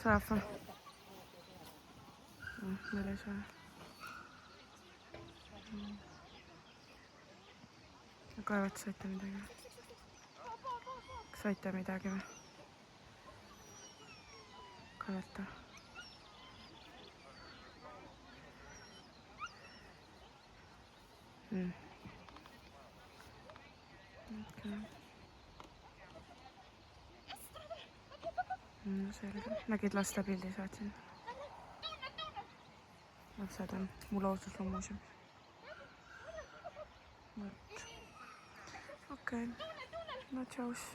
saab või? Meil ei saa. Kaevalt saite midagi? Kas saite midagi või? Kaevata. Okay. Selge. Nägid laste pildi saatsin? Lapsed on mu loodusloomuuseumis. Okei. No tšaus.